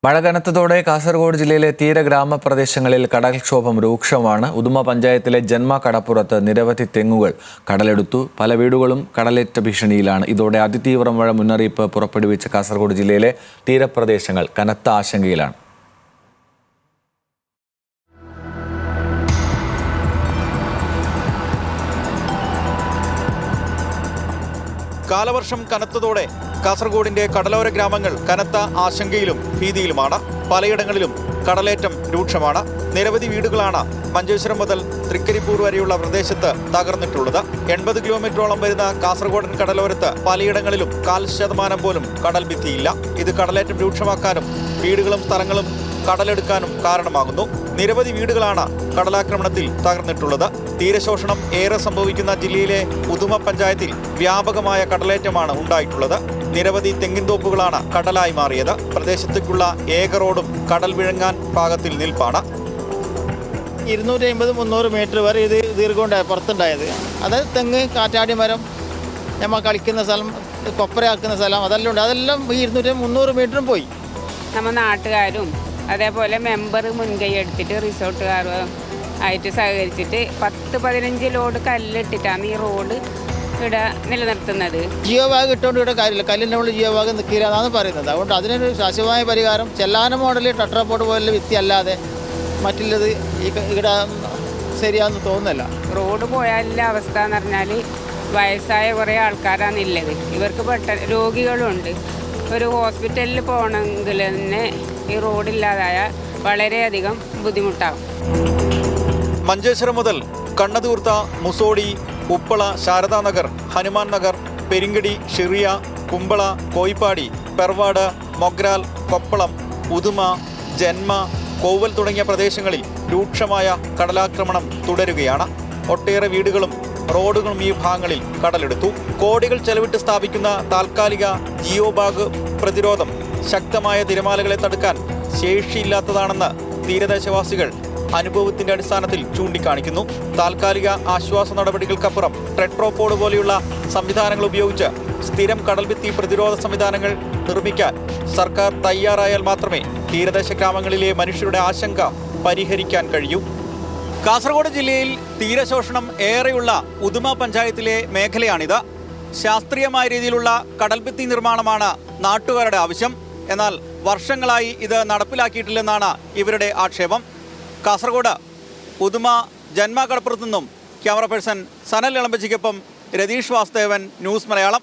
മഴ കനത്തതോടെ കാസർഗോഡ് ജില്ലയിലെ തീരഗ്രാമപ്രദേശങ്ങളിൽ കടൽക്ഷോഭം രൂക്ഷമാണ്. ഉദുമ പഞ്ചായത്തിലെ ജന്മ കടപ്പുറത്ത് നിരവധി തെങ്ങുകൾ കടലെടുത്തു. പല വീടുകളും കടലേറ്റ ഭീഷണിയിലാണ്. ഇതോടെ അതിതീവ്ര മഴ മുന്നറിയിപ്പ് പുറപ്പെടുവിച്ച കാസർഗോഡ് ജില്ലയിലെ തീരപ്രദേശങ്ങൾ കനത്ത ആശങ്കയിലാണ്. കാലവർഷം കനത്തതോടെ കാസർഗോഡിന്റെ കടലോര ഗ്രാമങ്ങൾ കനത്ത ആശങ്കയിലും ഭീതിയിലുമാണ്. പലയിടങ്ങളിലും കടലേറ്റം രൂക്ഷമാണ്. നിരവധി വീടുകളാണ് മഞ്ചേശ്വരം മുതൽ തൃക്കരിപ്പൂർ വരെയുള്ള പ്രദേശത്ത് തകർന്നിട്ടുള്ളത്. 80 കിലോമീറ്ററോളം വരുന്ന കാസർഗോഡൻ കടലോരത്ത് പലയിടങ്ങളിലും 0.5% പോലും കടൽ ഭിത്തിയില്ല. ഇത് കടലേറ്റം രൂക്ഷമാക്കാനും വീടുകളും സ്ഥലങ്ങളും കടലെടുക്കാനും കാരണമാകുന്നു. നിരവധി വീടുകളാണ് കടലാക്രമണത്തിൽ തകർന്നിട്ടുള്ളത്. തീരശോഷണം ഏറെ സംഭവിക്കുന്ന ജില്ലയിലെ ഉദുമ പഞ്ചായത്തിൽ വ്യാപകമായ കടലേറ്റമാണ് ഉണ്ടായിട്ടുള്ളത്. നിരവധി തെങ്ങിൻതോപ്പുകളാണ് കടലായി മാറിയത്. പ്രദേശത്തേക്കുള്ള ഏക റോഡും കടൽ വിഴുങ്ങാൻ പാകത്തിൽ നിൽപ്പാണ്. 250-300 മീറ്റർ വരെ ഇത് ദീർഘമുണ്ടായ പുറത്തുണ്ടായത്. അത് തെങ്ങ്, കാറ്റാടി മരം, നമ്മൾ കളിക്കുന്ന സ്ഥലം, കൊപ്പരയാക്കുന്ന സ്ഥലം, അതെല്ലാം ഉണ്ട്. അതെല്ലാം ഈ 200-300 മീറ്ററും പോയി. നമ്മൾ നാട്ടുകാരും അതേപോലെ മെമ്പർ മുൻകൈ എടുത്തിട്ട് റിസോർട്ടുകാരും ആയിട്ട് സഹകരിച്ചിട്ട് 10-15 ലോഡ് കല്ലിട്ടിട്ടാണ് ഈ റോഡ് ഇവിടെ നിലനിർത്തുന്നത്. ജിയോവാഗ് ഇട്ടുകൊണ്ട് ഇവിടെ കാര്യമില്ല. കല്ലിൻ്റെ മുകളിൽ ജിയോവാഗ് നിൽക്കില്ല എന്നാണ് പറയുന്നത്. അതുകൊണ്ട് അതിനൊരു ശാശ്വതമായ പരിഹാരം ചെല്ലാന മോഡൽ ടെട്രാപോഡ് പോലുള്ള വിത്തി അല്ലാതെ മറ്റുള്ളത് ഇവിടെ ശരിയാണെന്ന് തോന്നുന്നില്ല. റോഡ് പോയാലുള്ള അവസ്ഥ എന്ന് പറഞ്ഞാൽ വയസ്സായ കുറേ ആൾക്കാരാണ് ഉള്ളത്. ഇവർക്ക് രോഗികളുണ്ട്. ഒരു ഹോസ്പിറ്റലിൽ പോകണമെങ്കിൽ തന്നെ ഈ റോഡില്ലാതായ വളരെയധികം ബുദ്ധിമുട്ടാകും. മഞ്ചേശ്വരം മുതൽ കണ്ണതൂർത്ത, മുസോടി, ഉപ്പള, ശാരദാനഗർ, ഹനുമാൻ നഗർ, പെരിങ്കടി, ഷിറിയ, കുമ്പള, കോയിപ്പാടി, പെർവാട്, മൊഗ്രാൽ, കൊപ്പളം, ഉദുമ, ജന്മ, കോവൽ തുടങ്ങിയ പ്രദേശങ്ങളിൽ രൂക്ഷമായ കടലാക്രമണം തുടരുകയാണ്. ഒട്ടേറെ വീടുകളും റോഡുകളും ഈ ഭാഗങ്ങളിൽ കടലെടുത്തു. കോടികൾ ചെലവിട്ട് സ്ഥാപിക്കുന്ന താൽക്കാലിക ജിയോബാഗ് പ്രതിരോധം ശക്തമായ തിരമാലകളെ തടുക്കാൻ ശേഷിയില്ലാത്തതാണെന്ന് തീരദേശവാസികൾ അനുഭവത്തിന്റെ അടിസ്ഥാനത്തിൽ ചൂണ്ടിക്കാണിക്കുന്നു. താൽക്കാലിക ആശ്വാസ നടപടികൾക്കപ്പുറം ടെട്രാപോഡ് പോലെയുള്ള സംവിധാനങ്ങൾ ഉപയോഗിച്ച് സ്ഥിരം കടൽഭിത്തി പ്രതിരോധ സംവിധാനങ്ങൾ നിർമ്മിക്കാൻ സർക്കാർ തയ്യാറായാൽ മാത്രമേ തീരദേശ ഗ്രാമങ്ങളിലെ മനുഷ്യരുടെ ആശങ്ക പരിഹരിക്കാൻ കഴിയൂ. കാസർഗോഡ് ജില്ലയിൽ തീരശോഷണം ഏറെയുള്ള ഉദുമ പഞ്ചായത്തിലെ മേഖലയാണിത്. ശാസ്ത്രീയമായ രീതിയിലുള്ള കടൽഭിത്തി നിർമ്മാണമാണ് നാട്ടുകാരുടെ ആവശ്യം. എന്നാൽ വർഷങ്ങളായി ഇത് നടപ്പിലാക്കിയിട്ടില്ലെന്നാണ് ഇവരുടെ ആക്ഷേപം. കാസർഗോഡ് ഉദുമ ജന്മ കടപ്പുറത്തു നിന്നും ക്യാമറ പേഴ്സൺ സനൽ ഇളമ്പച്ചിക്കൊപ്പം രതീഷ് വാസുദേവൻ, ന്യൂസ് മലയാളം.